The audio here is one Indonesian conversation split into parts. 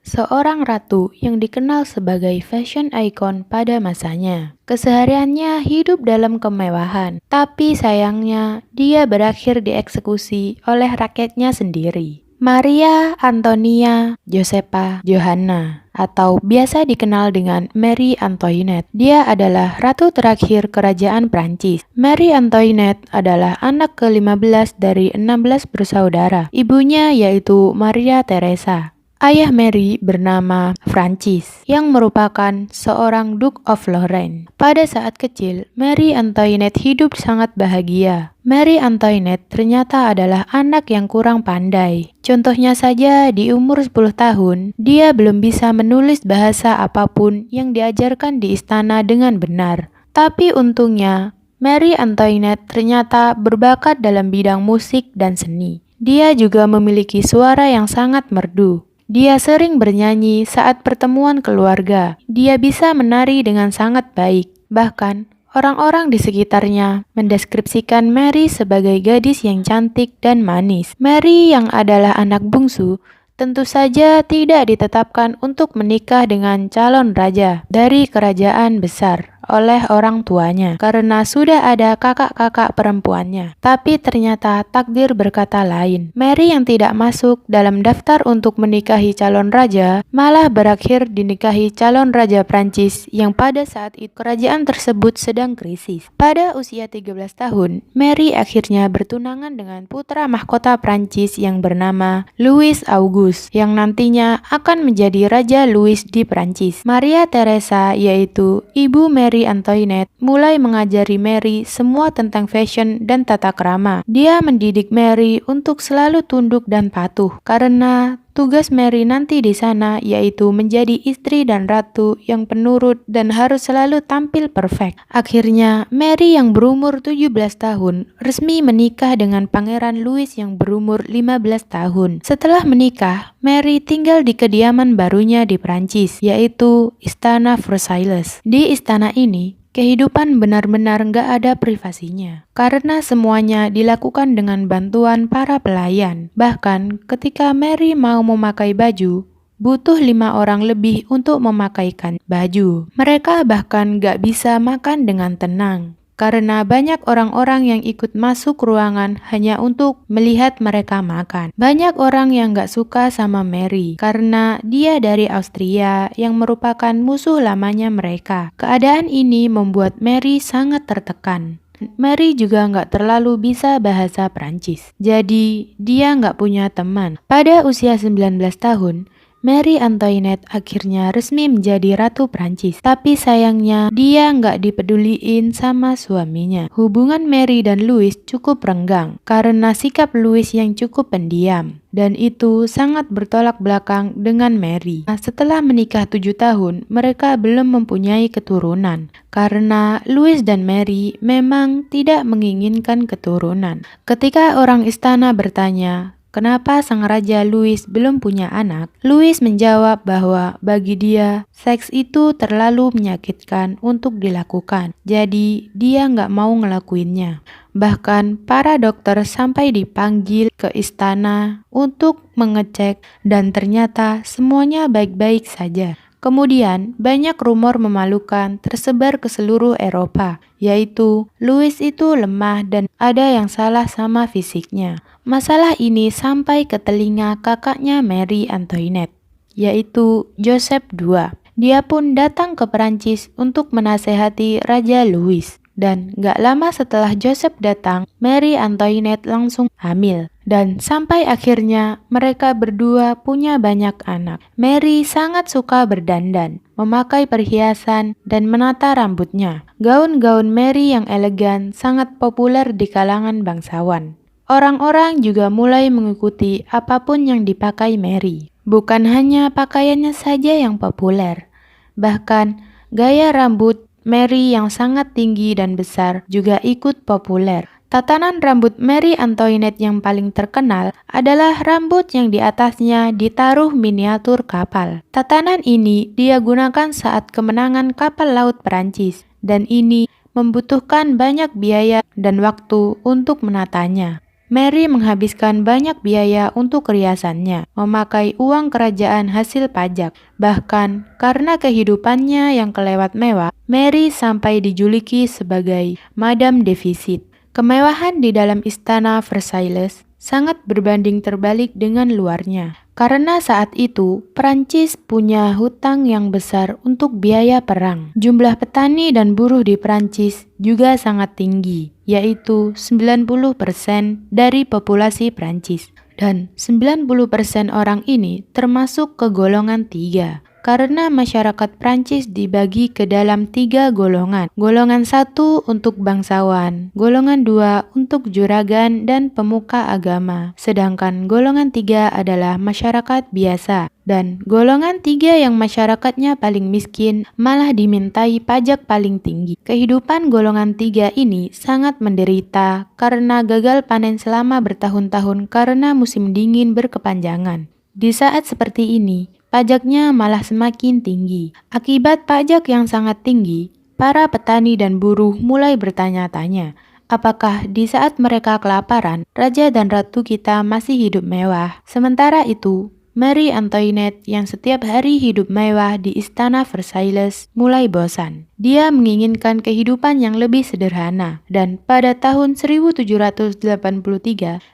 seorang ratu yang dikenal sebagai fashion icon pada masanya. Kesehariannya hidup dalam kemewahan, tapi sayangnya dia berakhir dieksekusi oleh rakyatnya sendiri. Maria Antonia Josepha Johanna atau biasa dikenal dengan Marie Antoinette. Dia adalah ratu terakhir kerajaan Prancis. Marie Antoinette adalah anak ke-15 dari 16 bersaudara. Ibunya yaitu Maria Theresa. Ayah Mary bernama Francis, yang merupakan seorang Duke of Lorraine. Pada saat kecil, Marie Antoinette hidup sangat bahagia. Marie Antoinette ternyata adalah anak yang kurang pandai. Contohnya saja di umur 10 tahun, dia belum bisa menulis bahasa apapun yang diajarkan di istana dengan benar. Tapi untungnya, Marie Antoinette ternyata berbakat dalam bidang musik dan seni. Dia juga memiliki suara yang sangat merdu. Dia sering bernyanyi saat pertemuan keluarga. Dia bisa menari dengan sangat baik. Bahkan, orang-orang di sekitarnya mendeskripsikan Mary sebagai gadis yang cantik dan manis. Mary yang adalah anak bungsu, tentu saja tidak ditetapkan untuk menikah dengan calon raja dari kerajaan besar oleh orang tuanya karena sudah ada kakak-kakak perempuannya. Tapi ternyata takdir berkata lain. Mary yang tidak masuk dalam daftar untuk menikahi calon raja malah berakhir dinikahi calon raja Prancis yang pada saat itu kerajaan tersebut sedang krisis. Pada usia 13 tahun, Mary akhirnya bertunangan dengan putra mahkota Prancis yang bernama Louis Auguste yang nantinya akan menjadi Raja Louis di Prancis. Maria Theresa yaitu ibu Mary Antoinette mulai mengajari Mary semua tentang fashion dan tata krama. Dia mendidik Mary untuk selalu tunduk dan patuh karena tugas Mary nanti di sana yaitu menjadi istri dan ratu yang penurut dan harus selalu tampil perfect. Akhirnya, Mary yang berumur 17 tahun resmi menikah dengan Pangeran Louis yang berumur 15 tahun. Setelah menikah, Mary tinggal di kediaman barunya di Prancis, yaitu Istana Versailles. Di istana ini, kehidupan benar-benar nggak ada privasinya, karena semuanya dilakukan dengan bantuan para pelayan. Bahkan ketika Mary mau memakai baju, butuh 5 orang lebih untuk memakaikan baju. Mereka bahkan nggak bisa makan dengan tenang, karena banyak orang-orang yang ikut masuk ruangan hanya untuk melihat mereka makan. Banyak orang yang gak suka sama Mary karena dia dari Austria yang merupakan musuh lamanya mereka. Keadaan ini membuat Mary sangat tertekan. Mary juga gak terlalu bisa bahasa Prancis, jadi dia gak punya teman. Pada usia 19 tahun, Marie Antoinette akhirnya resmi menjadi Ratu Prancis. Tapi sayangnya dia nggak dipeduliin sama suaminya. Hubungan Mary dan Louis cukup renggang karena sikap Louis yang cukup pendiam. Dan itu sangat bertolak belakang dengan Mary. Setelah menikah 7 tahun, mereka belum mempunyai keturunan. Karena Louis dan Mary memang tidak menginginkan keturunan. Ketika orang istana bertanya, kenapa sang Raja Louis belum punya anak? Louis menjawab bahwa bagi dia, seks itu terlalu menyakitkan untuk dilakukan. Jadi, dia nggak mau ngelakuinnya. Bahkan, para dokter sampai dipanggil ke istana untuk mengecek dan ternyata semuanya baik-baik saja. Kemudian, banyak rumor memalukan tersebar ke seluruh Eropa, yaitu Louis itu lemah dan ada yang salah sama fisiknya. Masalah ini sampai ke telinga kakaknya Marie Antoinette, yaitu Joseph II. Dia pun datang ke Perancis untuk menasehati Raja Louis. Dan gak lama setelah Joseph datang, Marie Antoinette langsung hamil. Dan sampai akhirnya mereka berdua punya banyak anak. Mary sangat suka berdandan, memakai perhiasan, dan menata rambutnya. Gaun-gaun Mary yang elegan sangat populer di kalangan bangsawan. Orang-orang juga mulai mengikuti apapun yang dipakai Mary. Bukan hanya pakaiannya saja yang populer, bahkan gaya rambut Mary yang sangat tinggi dan besar juga ikut populer. Tatanan rambut Marie Antoinette yang paling terkenal adalah rambut yang di atasnya ditaruh miniatur kapal. Tatanan ini dia gunakan saat kemenangan kapal laut Perancis, dan ini membutuhkan banyak biaya dan waktu untuk menatanya. Mary menghabiskan banyak biaya untuk riasannya, memakai uang kerajaan hasil pajak. Bahkan karena kehidupannya yang kelewat mewah, Mary sampai dijuluki sebagai Madam Defisit. Kemewahan di dalam istana Versailles sangat berbanding terbalik dengan luarnya. Karena saat itu, Prancis punya hutang yang besar untuk biaya perang. Jumlah petani dan buruh di Prancis juga sangat tinggi, yaitu 90% dari populasi Prancis. Dan 90% orang ini termasuk ke golongan 3. Karena masyarakat Prancis dibagi ke dalam 3 golongan. Golongan 1 untuk bangsawan, golongan 2 untuk juragan dan pemuka agama. Sedangkan golongan 3 adalah masyarakat biasa. Dan golongan 3 yang masyarakatnya paling miskin malah dimintai pajak paling tinggi. Kehidupan golongan 3 ini sangat menderita karena gagal panen selama bertahun-tahun karena musim dingin berkepanjangan. Di saat seperti ini, pajaknya malah semakin tinggi. Akibat pajak yang sangat tinggi, para petani dan buruh mulai bertanya-tanya, apakah di saat mereka kelaparan, raja dan ratu kita masih hidup mewah? Sementara itu, Marie Antoinette yang setiap hari hidup mewah di istana Versailles mulai bosan. Dia menginginkan kehidupan yang lebih sederhana, dan pada tahun 1783,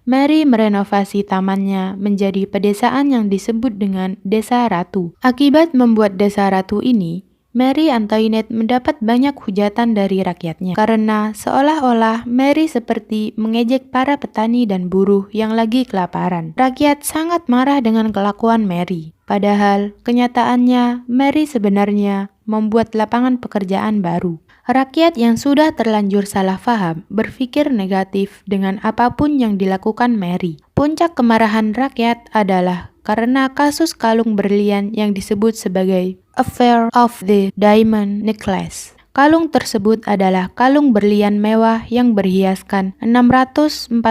Marie merenovasi tamannya menjadi pedesaan yang disebut dengan Desa Ratu. Akibat membuat Desa Ratu ini, Marie Antoinette mendapat banyak hujatan dari rakyatnya karena seolah-olah Marie seperti mengejek para petani dan buruh yang lagi kelaparan. Rakyat sangat marah dengan kelakuan Marie. Padahal kenyataannya Marie sebenarnya membuat lapangan pekerjaan baru. Rakyat yang sudah terlanjur salah paham berpikir negatif dengan apapun yang dilakukan Marie. Puncak kemarahan rakyat adalah karena kasus kalung berlian yang disebut sebagai Affair of the Diamond Necklace. Kalung tersebut adalah kalung berlian mewah yang berhiaskan 647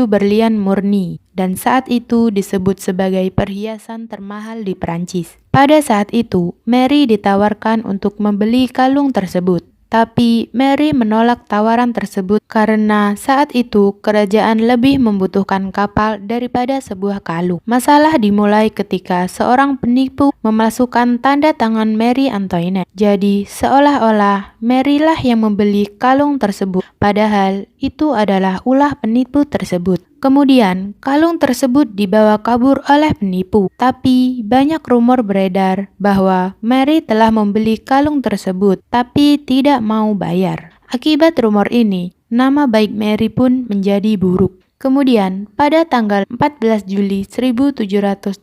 berlian murni dan saat itu disebut sebagai perhiasan termahal di Prancis. Pada saat itu, Marie ditawarkan untuk membeli kalung tersebut. Tapi Marie menolak tawaran tersebut karena saat itu kerajaan lebih membutuhkan kapal daripada sebuah kalung. Masalah dimulai ketika seorang penipu memasukkan tanda tangan Marie Antoinette. Jadi seolah-olah Marie lah yang membeli kalung tersebut, padahal itu adalah ulah penipu tersebut. Kemudian, kalung tersebut dibawa kabur oleh penipu. Tapi, banyak rumor beredar bahwa Marie telah membeli kalung tersebut, tapi tidak mau bayar. Akibat rumor ini, nama baik Marie pun menjadi buruk. Kemudian, pada tanggal 14 Juli 1789,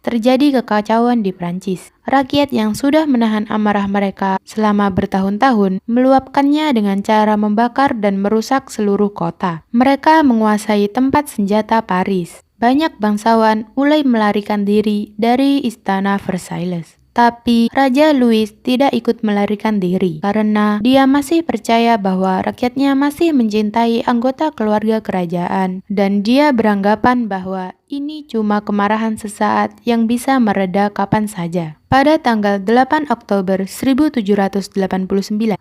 terjadi kekacauan di Prancis. Rakyat yang sudah menahan amarah mereka selama bertahun-tahun meluapkannya dengan cara membakar dan merusak seluruh kota. Mereka menguasai tempat senjata Paris. Banyak bangsawan mulai melarikan diri dari istana Versailles. Tapi Raja Louis tidak ikut melarikan diri karena dia masih percaya bahwa rakyatnya masih mencintai anggota keluarga kerajaan dan dia beranggapan bahwa ini cuma kemarahan sesaat yang bisa mereda kapan saja. Pada tanggal 8 Oktober 1789,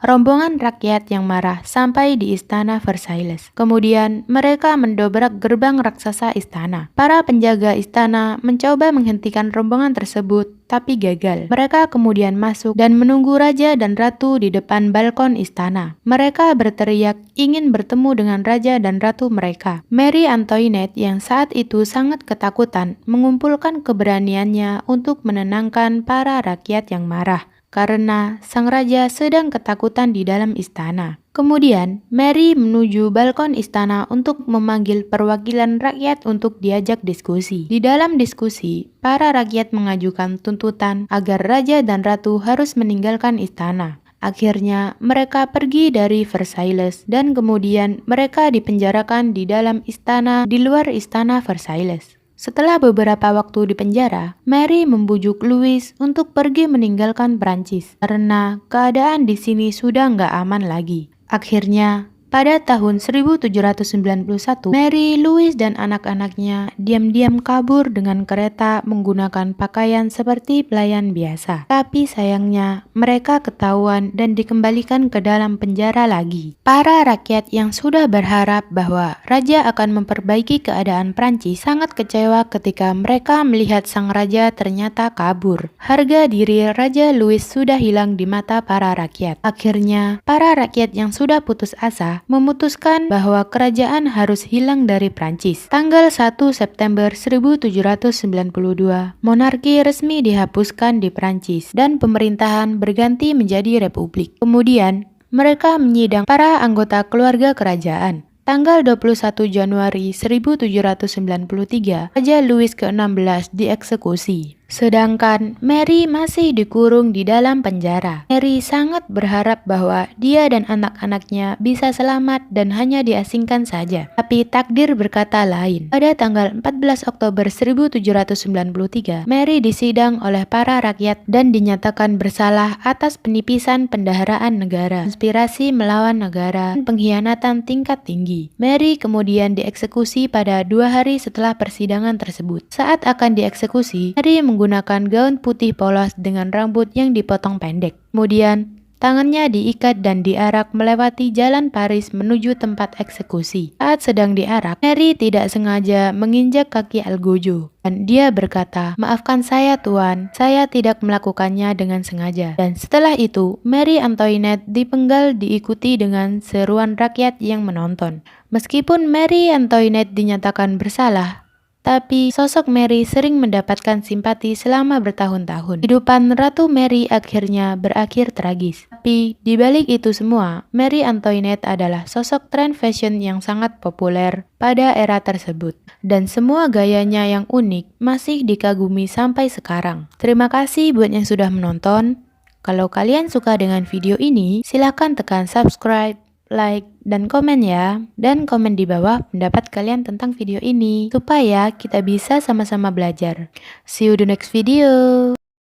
rombongan rakyat yang marah sampai di istana Versailles. Kemudian mereka mendobrak gerbang raksasa istana. Para penjaga istana mencoba menghentikan rombongan tersebut, tapi gagal. Mereka kemudian masuk dan menunggu raja dan ratu di depan balkon istana. Mereka berteriak ingin bertemu dengan raja dan ratu mereka. Marie Antoinette yang saat itu sangat ketakutan mengumpulkan keberaniannya untuk menenangkan para rakyat yang marah karena sang raja sedang ketakutan di dalam istana. Kemudian, Marie menuju balkon istana untuk memanggil perwakilan rakyat untuk diajak diskusi. Di dalam diskusi, para rakyat mengajukan tuntutan agar raja dan ratu harus meninggalkan istana. Akhirnya, mereka pergi dari Versailles dan kemudian mereka dipenjarakan di dalam istana di luar istana Versailles. Setelah beberapa waktu di penjara, Marie membujuk Louis untuk pergi meninggalkan Prancis karena keadaan di sini sudah nggak aman lagi. Akhirnya, Pada tahun 1791, Mary Louise dan anak-anaknya diam-diam kabur dengan kereta menggunakan pakaian seperti pelayan biasa. Tapi sayangnya, mereka ketahuan dan dikembalikan ke dalam penjara lagi. Para rakyat yang sudah berharap bahwa raja akan memperbaiki keadaan Prancis sangat kecewa ketika mereka melihat sang raja ternyata kabur. Harga diri Raja Louis sudah hilang di mata para rakyat. Akhirnya, para rakyat yang sudah putus asa memutuskan bahwa kerajaan harus hilang dari Prancis. Tanggal 1 September 1792, monarki resmi dihapuskan di Prancis dan pemerintahan berganti menjadi republik. Kemudian, mereka menyidang para anggota keluarga kerajaan. Tanggal 21 Januari 1793, Raja Louis ke-16 dieksekusi. Sedangkan Mary masih dikurung di dalam penjara. Mary sangat berharap bahwa dia dan anak-anaknya bisa selamat dan hanya diasingkan saja. Tapi takdir berkata lain. Pada tanggal 14 Oktober 1793, Mary disidang oleh para rakyat dan dinyatakan bersalah atas penipisan pendaharaan negara, konspirasi melawan negara, dan pengkhianatan tingkat tinggi. Mary kemudian dieksekusi pada 2 hari setelah persidangan tersebut. Saat akan dieksekusi, Mary menggunakan gaun putih polos dengan rambut yang dipotong pendek. Kemudian, tangannya diikat dan diarak melewati jalan Paris menuju tempat eksekusi. Saat sedang diarak, Mary tidak sengaja menginjak kaki Algojo. Dan dia berkata, "Maafkan saya Tuan, saya tidak melakukannya dengan sengaja." Dan setelah itu, Marie Antoinette dipenggal diikuti dengan seruan rakyat yang menonton. Meskipun Marie Antoinette dinyatakan bersalah, tapi sosok Mary sering mendapatkan simpati selama bertahun-tahun. Kehidupan Ratu Mary akhirnya berakhir tragis. Tapi di balik itu semua, Marie Antoinette adalah sosok tren fashion yang sangat populer pada era tersebut. Dan semua gayanya yang unik masih dikagumi sampai sekarang. Terima kasih buat yang sudah menonton. Kalau kalian suka dengan video ini, silakan tekan subscribe, like, dan komen ya. Dan komen di bawah pendapat kalian tentang video ini, supaya kita bisa sama-sama belajar. See you the next video.